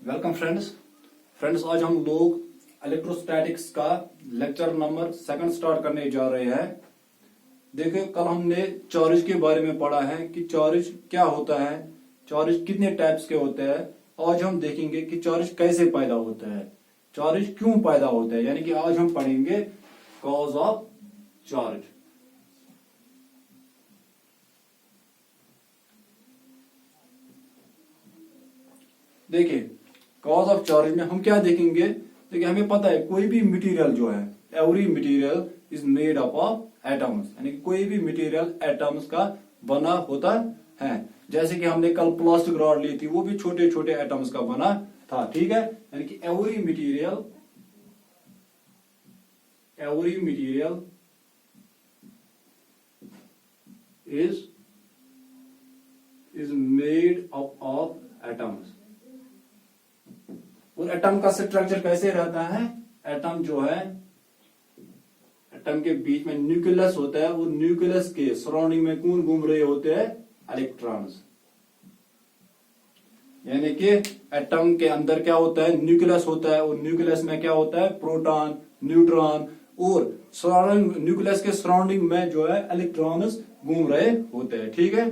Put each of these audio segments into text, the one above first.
Welcome friends आज हम लोग इलेक्ट्रोस्टैटिक्स का लेक्चर नंबर 2 स्टार्ट करने जा रहे हैं। देखिए, कल हमने चार्ज के बारे में पढ़ा है कि चार्ज क्या होता है, चार्ज कितने टाइप्स के होते हैं। आज हम देखेंगे कि चार्ज कैसे पैदा होता है, चार्ज क्यों पैदा होता है, यानी कि आज हम पढ़ेंगे कॉज ऑफ चार्ज। देखिए, कॉज ऑफ चार्ज में हम क्या देखेंगे। देखिए, हमें पता है कोई भी मटेरियल जो है, every material is made up of atoms, यानी कि कोई भी मटेरियल एटम्स का बना होता है। जैसे कि हमने कल प्लास्टिक रॉड ली थी, वो भी छोटे छोटे एटम्स का बना था, ठीक है। यानी कि every material is made up of atoms. और एटम का स्ट्रक्चर कैसे रहता है, एटम जो है, एटम के बीच में न्यूक्लियस होता है, और न्यूक्लियस के सराउंडिंग में कौन घूम रहे होते हैं, इलेक्ट्रॉन्स। यानी कि एटम के अंदर क्या होता है, न्यूक्लियस होता है, और न्यूक्लियस में क्या होता है, प्रोटॉन, न्यूट्रॉन, और सराउंडिंग न्यूक्लियस के सराउंडिंग में जो है इलेक्ट्रॉन्स घूम रहे होते हैं, ठीक है।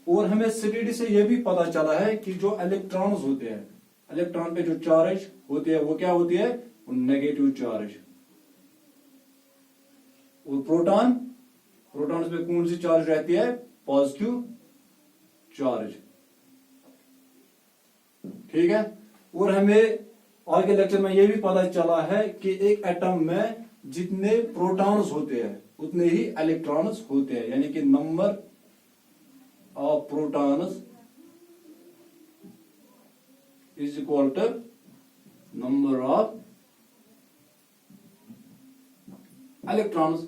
और हमें स्टडी से यह भी पता चला है कि जो इलेक्ट्रॉन्स होते हैं, इलेक्ट्रॉन पे जो चार्ज होती है वो क्या होती है, नेगेटिव चार्ज। और प्रोटॉन पे कौन सी चार्ज रहती है, पॉजिटिव चार्ज, ठीक है। और हमें आगे लेक्चर में यह भी पता चला है कि एक एटम में जितने प्रोटॉन्स होते हैं उतने ही इलेक्ट्रॉन्स होते हैं, यानी कि number of protons is equal to number of electrons,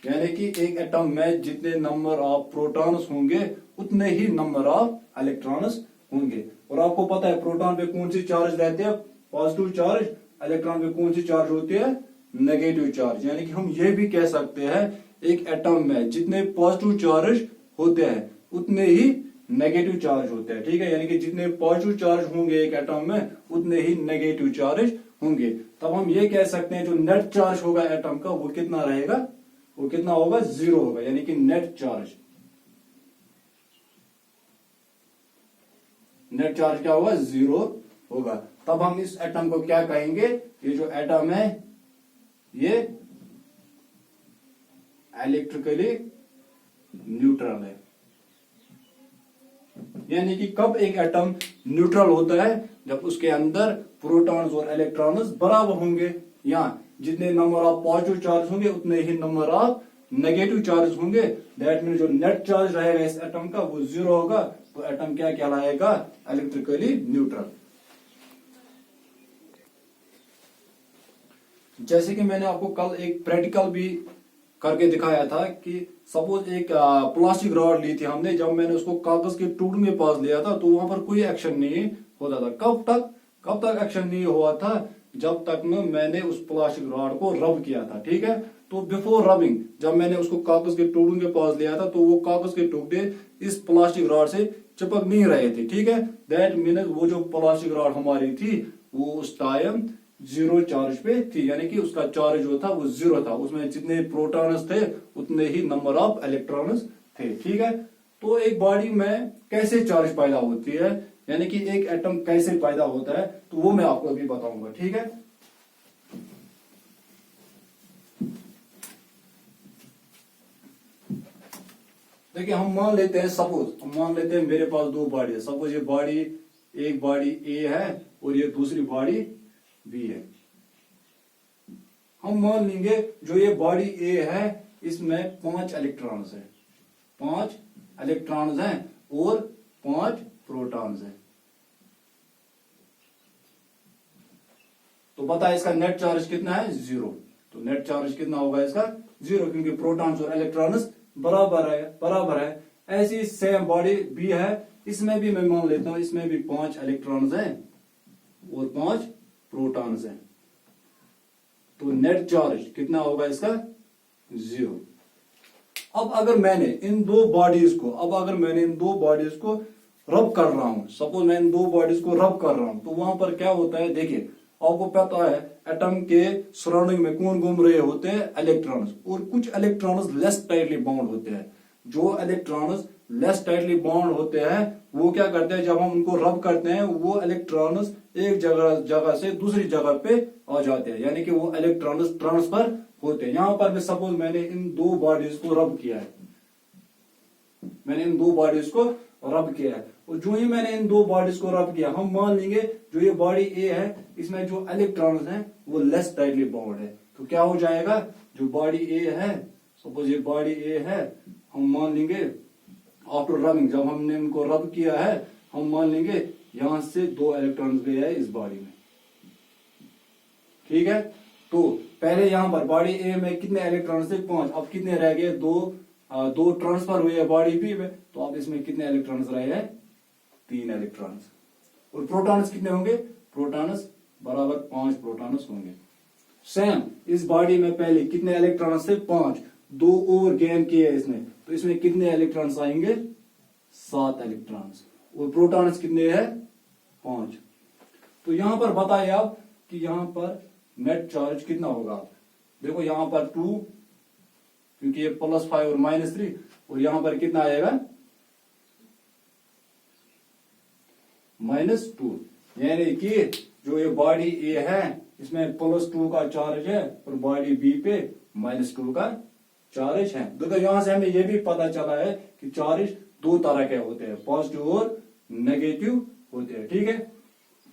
यानी कि एक एटम में जितने नंबर ऑफ प्रोटॉन्स होंगे उतने ही नंबर ऑफ इलेक्ट्रॉन्स होंगे। और आपको पता है प्रोटॉन पे कौन सी चार्ज रहती है, पॉजिटिव चार्ज, इलेक्ट्रॉन पे कौन सी चार्ज होती है, नेगेटिव चार्ज। यानी कि हम ये भी कह सकते हैं एक एटम में जितने पॉजिटिव चार्ज होते हैं उतने ही नेगेटिव चार्ज होते हैं, ठीक है। यानी कि जितने पॉजिटिव चार्ज होंगे एक एटम में उतने ही नेगेटिव चार्ज होंगे। तब हम ये कह सकते हैं जो नेट चार्ज होगा एटम का वो कितना रहेगा, वो कितना होगा, 0 होगा, यानी कि नेट चार्ज क्या होगा, 0 होगा। तब हम इस एटम को क्या कहेंगे, ये जो एटम है ये इलेक्ट्रिकली न्यूट्रल है। यानी कि कब एक एटम न्यूट्रल होता है, जब उसके अंदर प्रोटॉन्स और इलेक्ट्रॉन्स बराबर होंगे, या जितने नंबर ऑफ पॉजिटिव चार्ज होंगे उतने ही नंबर ऑफ नेगेटिव चार्ज होंगे। दैट मीन जो नेट चार्ज रहेगा इस एटम का वो 0 होगा, तो एटम क्या कहलाएगा, इलेक्ट्रिकली न्यूट्रल। जैसे कि मैंने आपको कल एक प्रैक्टिकल भी करके दिखाया था कि सपोज एक प्लास्टिक रॉड ली थी हमने, जब मैंने उसको कागज के टुकड़े के पास लिया था तो वहां पर कोई एक्शन नहीं होता था। कब तक एक्शन नहीं हुआ था, जब तक न मैंने उस प्लास्टिक रॉड को रब किया था, ठीक है। तो बिफोर रबिंग, जब मैंने उसको कागज के टुकड़े के पास लिया था तो वो कागज के टुकड़े इस प्लास्टिक रॉड से चिपक नहीं रहे थे, ठीक है। दैट मीन्स वो जो प्लास्टिक रॉड हमारी थी वो उस टाइम 0 चार्ज पे थी, यानी कि उसका चार्ज जो था वो 0 था, उसमें जितने प्रोटॉन्स थे उतने ही नंबर ऑफ इलेक्ट्रॉन्स थे, ठीक है। तो एक बॉडी में कैसे चार्ज पैदा होती है, यानी कि एक एटम कैसे पैदा होता है, तो वो मैं आपको अभी बताऊंगा, ठीक है। देखिए, हम मान लेते हैं मेरे पास 2 बॉडी है। सपोज ये बॉडी, एक बॉडी ए है और ये दूसरी बॉडी बी है। हम मान लेंगे जो ये बॉडी ए है इसमें 5 इलेक्ट्रॉन्स है, 5 इलेक्ट्रॉन्स हैं और 5 प्रोटॉन्स हैं। तो बताए इसका नेट चार्ज कितना है, 0। तो नेट चार्ज कितना होगा इसका, 0, क्योंकि प्रोटॉन्स और इलेक्ट्रॉन्स बराबर है। ऐसी सेम बॉडी बी है, इसमें भी मैं मान लेता हूं इसमें भी 5 इलेक्ट्रॉन्स हैं और 5 प्रोटॉन्स हैं। तो नेट चार्ज कितना होगा इसका, 0। अब अगर मैंने इन दो बॉडीज को रब कर रहा हूं, सपोज मैं इन दो बॉडीज को रब कर रहा हूं, तो वहां पर क्या होता है, देखिए आपको पता है एटम के सराउंडिंग में कौन घूम रहे होते हैं, इलेक्ट्रॉन्स, और कुछ इलेक्ट्रॉन्स लेस टाइटली बाउंड होते हैं। जो इलेक्ट्रॉन्स लेस टाइटली बाउंड होते हैं वो क्या करते हैं, जब हम उनको रब करते हैं वो इलेक्ट्रॉन्स एक जगह से दूसरी जगह पे आ जाते हैं, यानी कि वो इलेक्ट्रॉन्स ट्रांसफर होते हैं। यहां पर भी सपोज मैंने इन दो बॉडीज को रब किया है, मैंने इन दो बॉडीज को रब किया है, और जो ही मैंने इन दो बॉडीज को रब किया, हम मान लेंगे जो ये बॉडी ए है इसमें जो इलेक्ट्रॉन्स हैं वो लेस टाइटली बाउंड है, तो क्या हो जाएगा, जो बॉडी ए है, सपोज ये बॉडी ए है, हम मान लेंगे आफ्टर रबिंग, जब हमने इनको रब किया है, हम मान लेंगे यहां से दो इलेक्ट्रॉन्स गए हैं इस बॉडी में, ठीक है। तो पहले यहां पर बॉडी ए में कितने इलेक्ट्रॉन थे, 5, अब कितने रह गए, दो ट्रांसफर हुए हैं बॉडी बी में, तो अब इसमें कितने इलेक्ट्रॉन्स रहे हैं, 3 इलेक्ट्रॉन्स। और प्रोटॉन्स कितने होंगे, प्रोटॉन्स बराबर 5 प्रोटॉन्स होंगे। सेम इस बॉडी में पहले कितने इलेक्ट्रॉन्स थे, 5, 2 और गेन किए इसमें, तो इसमें कितने इलेक्ट्रॉन्स आएंगे, 7 इलेक्ट्रॉन्स, और प्रोटॉन्स कितने हैं, 5। तो यहां पर बताइए आप कि यहां पर नेट चार्ज कितना होगा। देखो यहां पर 2, क्योंकि ये +5 और -3, और यहां पर कितना आएगा, -2, यानी कि जो ये बॉडी ए है इसमें +2 का चार्ज है और बॉडी बी पे -2 का चार्ज है। देखो यहां से हमें ये भी पता चला है कि चार्ज दो तरह के होते हैं, पॉजिटिव और नेगेटिव होते हैं, ठीक है।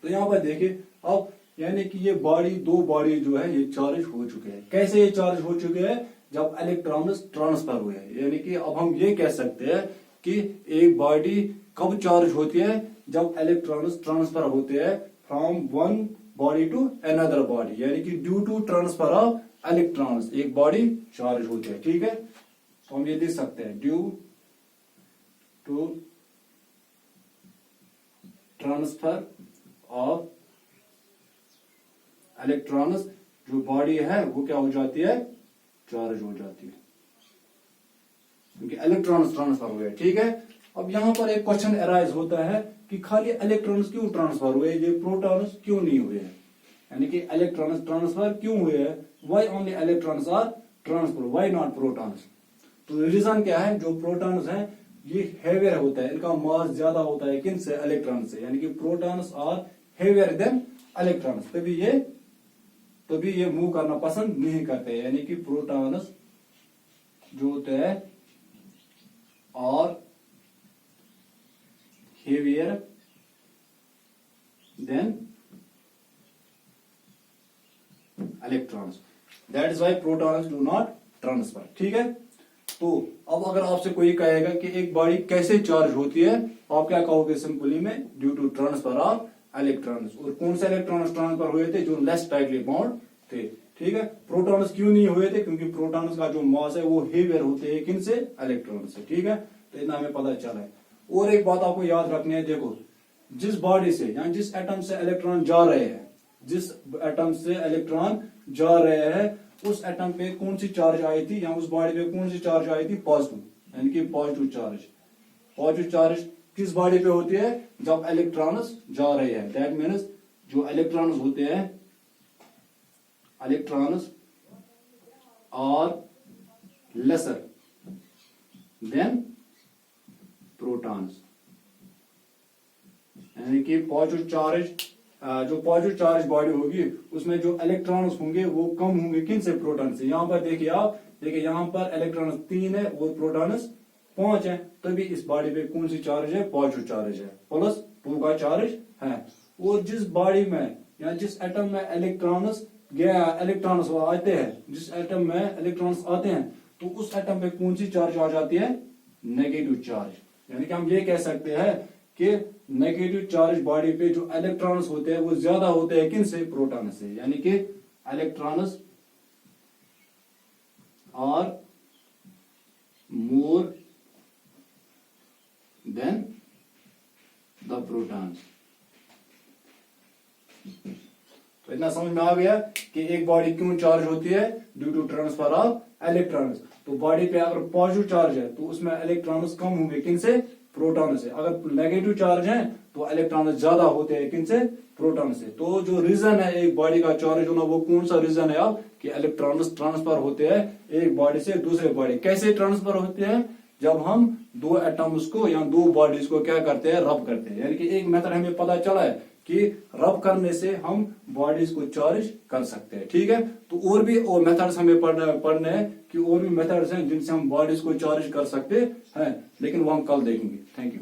तो यहां पर देखिए अब, यानी कि ये दो बॉडी जो है ये चार्ज हो चुके हैं। कैसे ये चार्ज हो चुके हैं, जब इलेक्ट्रॉन्स ट्रांसफर हुए हैं, यानी कि अब हम ये कह सकते हैं कि एक बॉडी कब चार्ज होती है, जब इलेक्ट्रॉन्स ट्रांसफर होते हैं from one body to another body, यानी कि due to transfer of electrons एक बॉडी चार्ज होती है, ठीक है। तो हम ये देख सकते हैं, due to transfer of electrons, जो बॉडी है वो क्या हो जाती है, चार्ज हो जाती है, क्योंकि इलेक्ट्रॉन्स ट्रांसफर हुए, ठीक है। अब यहां पर एक क्वेश्चन अराइज होता है कि खाली इलेक्ट्रॉन्स क्यों ट्रांसफर हुए, ये प्रोटॉन्स क्यों नहीं हुए हैं, यानी कि इलेक्ट्रॉन्स ट्रांसफर क्यों हुए हैं, why only electrons are transfer, why not protons. तो रीजन क्या है, जो प्रोटॉन्स हैं ये हेवियर होता है, इनका मास ज्यादा होता है किन से, इलेक्ट्रॉन से, यानी कि protons are heavier than electrons, तभी ये मूव करना पसंद नहीं करते, यानी कि प्रोटॉन्स जो होते हैं और heavier than electrons, that is why protons do not transfer, ठीक है। तो अब अगर आपसे कोई कहेगा कि एक बॉडी कैसे चार्ज होती है, आप क्या कहोगे सिंपली में, due to transfer of electrons, और कौन से इलेक्ट्रॉन्स ट्रांसफर हुए थे, जो लेस टाइटली बाउंड थे, ठीक है। प्रोटॉन्स क्यों नहीं हुए थे, क्योंकि प्रोटॉन्स का जो मास है वो हेवियर होते हैं किन से, इलेक्ट्रॉन से, ठीक है। तो इतना हमें पता चला है। और एक बात आपको याद रखनी है, देखो जिस बॉडी से या जिस एटम से इलेक्ट्रॉन जा रहे हैं, जिस एटम से इलेक्ट्रॉन जा रहे हैं उस एटम पे कौन सी चार्ज आई थी, या उस बॉडी पे कौन सी चार्ज आई थी, पॉजिटिव, यानी कि पॉजिटिव चार्ज। पॉजिटिव चार्ज किस बॉडी पे होती है, जब इलेक्ट्रॉन्स जा रहे हैं, दैट मीन्स जो इलेक्ट्रॉन्स होते हैं, electrons are lesser than protons, यानी कि पॉजिटिव चार्ज, जो पॉजिटिव चार्ज बॉडी होगी उसमें जो इलेक्ट्रॉन्स होंगे वो कम होंगे किन से, प्रोटॉन से। यहां पर देखिए आप, देखिए यहां पर इलेक्ट्रॉन्स 3 है और प्रोटॉन्स 5 है, तभी इस बॉडी पे कौन सी चार्ज है, पॉजिटिव चार्ज है, +2 का चार्ज है। और जिस बॉडी में या जिस एटम में इलेक्ट्रॉन्स आते हैं, जिस एटम में इलेक्ट्रॉन्स आते हैं, तो उस एटम पे कौन सी चार्ज आ जाती है, नेगेटिव चार्ज, यानी कि हम ये कह सकते हैं कि नेगेटिव चार्ज बॉडी पे जो इलेक्ट्रॉन्स होते हैं वो ज्यादा होते हैं किन से, प्रोटॉन से, यानी कि electrons are more than the protons. तो इतना समझ में आ गया कि एक बॉडी क्यों चार्ज होती है, due to transfer of electrons. तो बॉडी पे अगर पॉजिटिव चार्ज है तो उसमें इलेक्ट्रॉन्स कम होंगे किन से, प्रोटॉन से। अगर नेगेटिव चार्ज है तो इलेक्ट्रॉन ज्यादा होते हैं किनसे, प्रोटॉन से। तो जो रीजन है एक बॉडी का चार्ज होना, वो कौन सा रीजन है अब कि इलेक्ट्रॉन ट्रांसफर होते हैं एक बॉडी से दूसरे बॉडी। कैसे ट्रांसफर होते हैं, जब हम दो एटम्स को या दो बॉडीज को क्या करते हैं, रब करते हैं। यानी कि एक मेथड हमें पता चला है कि रब करने से हम बॉडीज को चार्ज कर सकते हैं। ठीक है, तो और भी और मेथड्स हमें पढ़ने हैं कि और भी मेथड्स हैं जिनसे हम बॉडीज को चार्ज कर सकते हैं, लेकिन वो हम कल देखेंगे। Thank you.